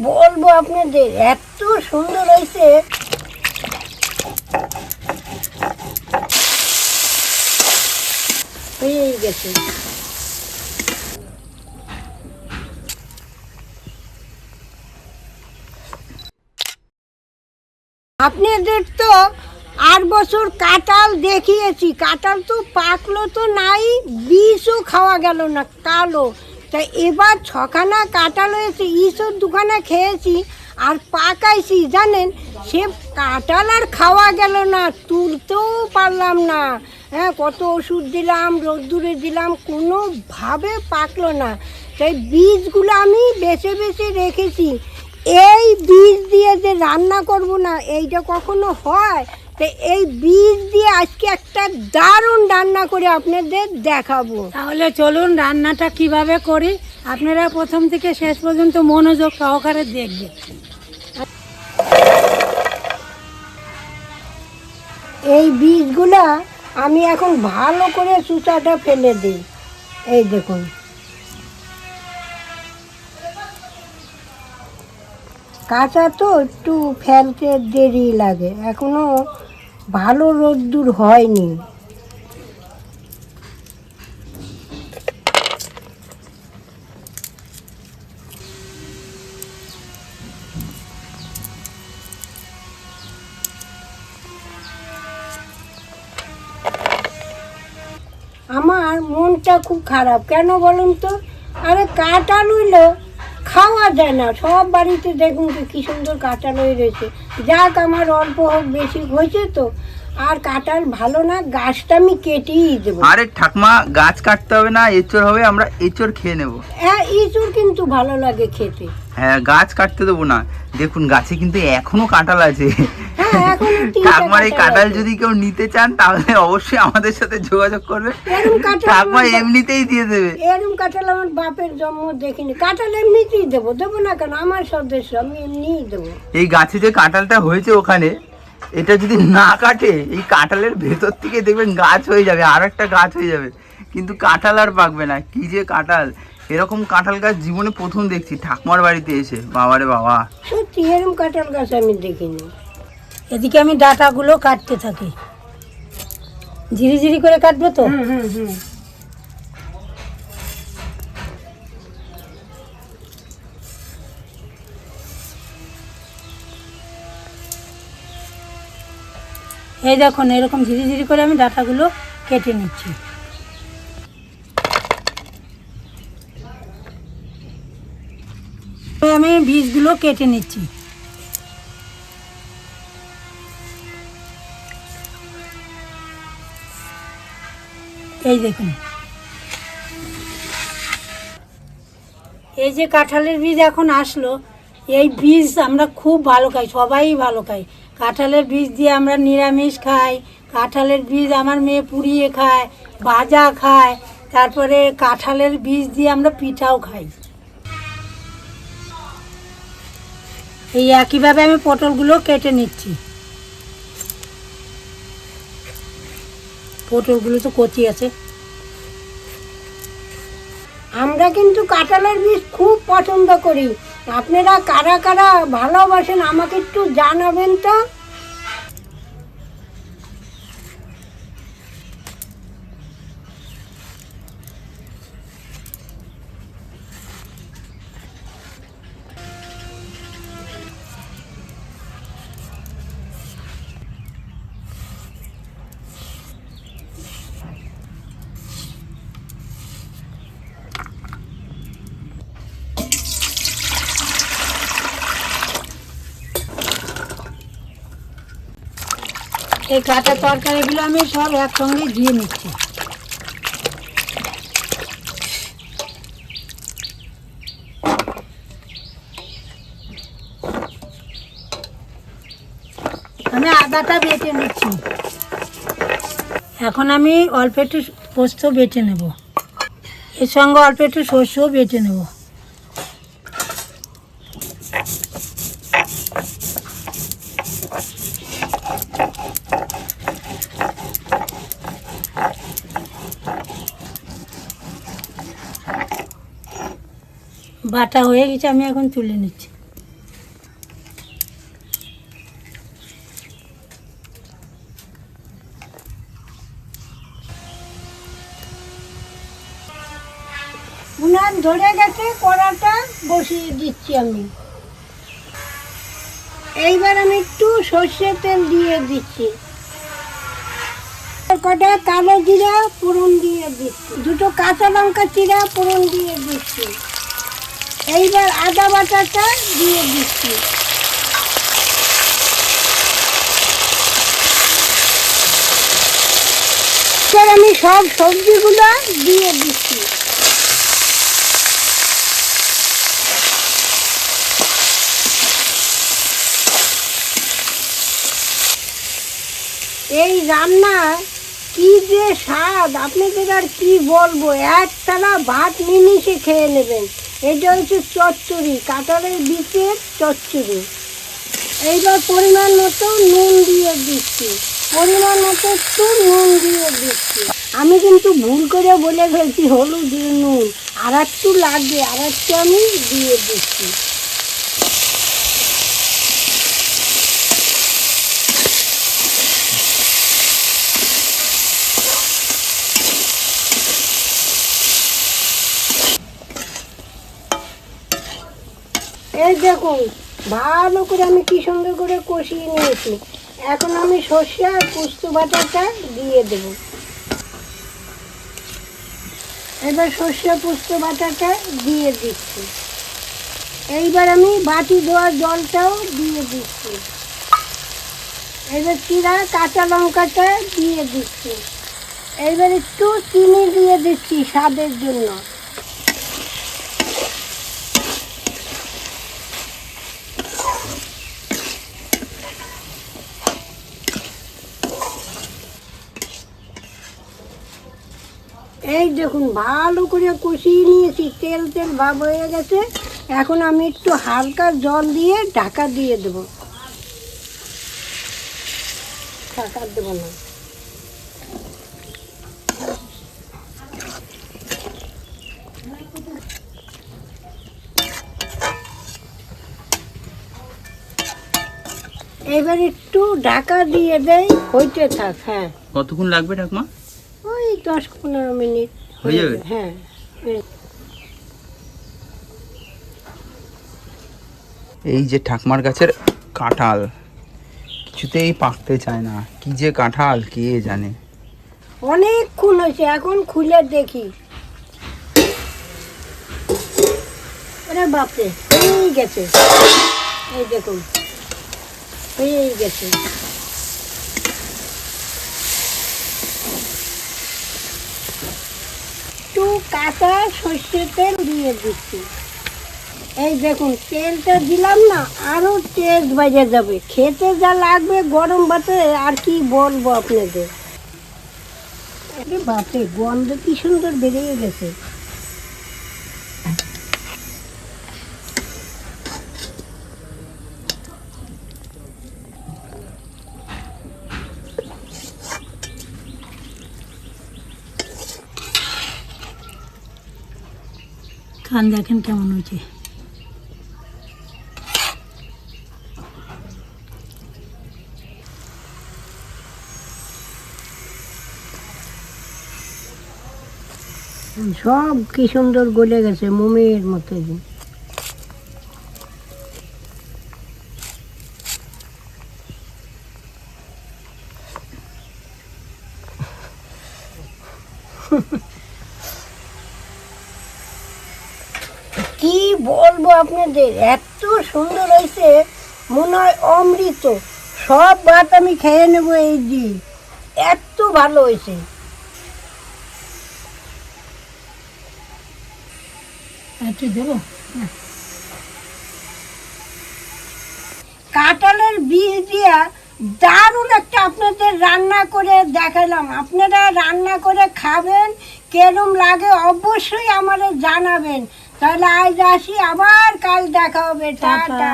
বলবো আপনাদের, এত সুন্দর হয়েছে। হয়ে গেছে। আপনাদের তো 8 বছর কাঁঠাল দেখিয়েছি, কাঁঠাল তো পাকলো তো নাই, বিষও খাওয়া গেল না, কালো। তাই এবার 6খানা কাঁঠাল হয়েছে, ইসব 2খানা খেয়েছি আর পাকাইছি জানেন, সে কাঁঠাল আর খাওয়া গেল না, তুলতেও পারলাম না। হ্যাঁ, কত ওষুধ দিলাম, রোদ্দুরে দিলাম, কোনোভাবে পাকলো না। তাই বীজগুলো আমি বেছে বেছে রেখেছি। এই বীজ দিয়ে যে রান্না করব না, এইটা কখনো হয়? তো এই বীজ দিয়ে আজকে একটা দারুণ রান্না করে আপনাদের দেখাবো। তাহলে চলুন রান্নাটা কিভাবে করি, আপনারা প্রথম থেকে শেষ পর্যন্ত মনোযোগ সহকারে দেখবেন। এই বীজগুলা আমি এখন ভালো করে চুচাটা ফেলে দিই। এই দেখুন, কাঁচা তো একটু ফেলতে দেরি লাগে, এখনো ভালো রোদ্দুর হয়নি। আমার মনটা খুব খারাপ, কেন বলুন তো? আরে কাঁঠাল হইলো খাওয়া যায় না, সব বাড়িতে দেখুন তো কী সুন্দর কাঁঠাল হয়ে রয়েছে। যাক, আমার অল্প হোক বেশি হয়েছে তো, আর কাঁঠাল ভালো না, গাছটা আমি কেটেই দেবো। আরে ঠাকমা, গাছ কাটতে হবে না, এঁচড় হবে, আমরা এঁচড় খেয়ে নেব। হ্যাঁ, ইঁচড় কিন্তু ভালো লাগে খেতে। হ্যাঁ, গাছ কাটতে দেবো না। দেখুন গাছে কিন্তু এখনো কাঁঠাল আছে। হ্যাঁ, এখনো 3টা ঠাকমার এই কাঁঠাল আছে। যদি কেউ নিতে চান তাহলে অবশ্যই আমাদের সাথে যোগাযোগ করবে, এরকম কাঁঠাল ঠাকমা এমনিতেই দিয়ে দেবে। এরকম কাঁঠাল আমার বাপের জন্ম দেখিনি। কাঁঠাল এমনিতেই দেবো, দেবো না কেন? আমার সদস্য, আমি এমনিই দেবো। এই গাছে যে কাঁঠালটা হয়েছে ওখানে, এটা যদি না কাটে এই কাঁঠালের ভেতর থেকে দেখবেন গাছ হয়ে যাবে, আর একটা গাছ হয়ে যাবে, কিন্তু কাঁঠাল আর পাকবে না। কি যে কাঁঠাল, এরকম কাঁঠাল গাছ জীবনে প্রথম দেখছি ঠাকমার বাড়িতে এসে। বাবারে বাবা, সত্যি এরকম কাঁঠাল গাছ আমি দেখিনি। এদিকে আমি ডাঁটাগুলো কাটতে থাকি, ঝিরি ঝিরি করে কাটবো তো। এই দেখুন, এরকম ঝিরি ঝিরি করে আমি ডাঁটাগুলো কেটে নিচ্ছি। আমি বীজগুলো কেটে নিচ্ছি। এই দেখুন, এই যে কাঁঠালের বীজ এখন আসলো, এই বীজ আমরা খুব ভালো খাই, সবাই ভালো খাই। কাঁঠালের বীজ দিয়ে আমরা নিরামিষ খাই, কাঁঠালের বীজ আমার মেয়ে পুড়িয়ে খায়, ভাজা খায়, তারপরে কাঁঠালের বীজ দিয়ে আমরা পিঠাও খাই। এই একইভাবে আমি পটলগুলো কেটে নিচ্ছি। পটলগুলো তো কচি আছে। আমরা কিন্তু কাঁঠালের বীজ খুব পছন্দ করি। আপনারা কারা কারা ভালোবাসেন আমাকে একটু জানাবেন তো। এই কাঁচা তরকারিগুলো আমি সব একসঙ্গে দিয়ে নিচ্ছি। আমি আদাটা বেটে নিচ্ছি। এখন আমি অল্প একটু পোস্ত বেটে নেব, এর সঙ্গে অল্প একটু সর্ষেও বেটে নেব। বাটা হয়ে গেছে, আমি এখন তুলে নিচ্ছি। উনান ধরে গেছে, কড়াটা বসিয়ে দিচ্ছি আমি। এইবার আমি একটু সর্ষের তেল দিয়ে দিচ্ছি, কটা কালো জিরা ফোড়ন দিয়ে দিচ্ছি, দুটো কাঁচা লঙ্কা চিরা ফোড়ন দিয়ে দিচ্ছি। এইবার আদা বাটাটা দিয়ে দিচ্ছি। এবার আমি সব সবজিগুলো দিয়ে দিচ্ছি। এই রান্না কি যে স্বাদ, আপনাদের আর কি বলবো, এক থালা ভাত নিমিশে খেয়ে নেবেন। এটা হচ্ছে চচ্চড়ি, কাঁঠালের বীজের চচ্চড়ি। এইবার পরিমাণ মতো নুন দিয়ে দিচ্ছি, পরিমাণ মতো একটু নুন দিয়ে দিচ্ছি। আমি কিন্তু ভুল করে বলে ফেলছি হলুদ নুন, আর একটু লাগবে, আর একটু আমি দিয়ে দিচ্ছি। এই দেখুন ভালো করে আমি কি সুন্দর করে কষিয়ে নিয়েছি। এখন আমি সর্ষে আর পোস্ত বাটাটা দিয়ে দেব। এবার সর্ষে পোস্ত বাটাটা দিয়ে দিচ্ছি। এইবার আমি বাটি ধোয়া জলটাও দিয়ে দিচ্ছি। এবার চিরা কাঁচা লঙ্কাটা দিয়ে দিচ্ছি। এইবার একটু চিনি দিয়ে দিচ্ছি স্বাদের জন্য। এই দেখুন ভালো করে কষিয়ে নিয়েছি, তেল তেল ভাব হয়ে গেছে। এখন আমি একটু হালকা জল দিয়ে ঢাকা দিয়ে দেব। ঢাকা দেব না। এবার একটু ঢাকা দিয়ে দেই, হইতে থাক। হ্যাঁ, কতক্ষণ লাগবে ঠাকুমা? ওই 10-15 মিনিট হয়ে যাবে? হ্যাঁ। এই যে ঠাকুমার গাছের কাঁঠাল কিছুতেই পাকতে চায় না, কি যে কাঁঠাল কে জানে। অনেকক্ষণ হয়েছে, এখন খুলে দেখি। আরে বাপরে, হয়েই গেছে। এই দেখুন হয়েই গেছে। একটু কাঁচা সর্ষের তেল দিয়ে দিচ্ছি। এই দেখুন তেলটা দিলাম না, আরো টেস্ট বেজে যাবে, খেতে যা লাগবে গরম ভাতে আর কি বলবো আপনাদের। আরে বাপরে, গন্ধ কি সুন্দর বেরিয়ে গেছে। খান দেখেন কেমন হয়েছে। সব কি সুন্দর গলে গেছে মোমের মতো। কি বলবো আপনাদের, এত সুন্দর হয়েছে, মনে হয় অমৃত। সব ভাত আমি খেয়ে নেবো এই দিন, এত ভালো হয়েছে। একটু দেবো। কাঁঠালের বীজ দিয়া দারুণ একটা আপনাদের রান্না করে দেখালাম। আপনারা রান্না করে খাবেন, কেরম লাগে অবশ্যই আমাদের জানাবেন। তাহলে আজ আসি, আবার কাল দেখা হবে। টাটা।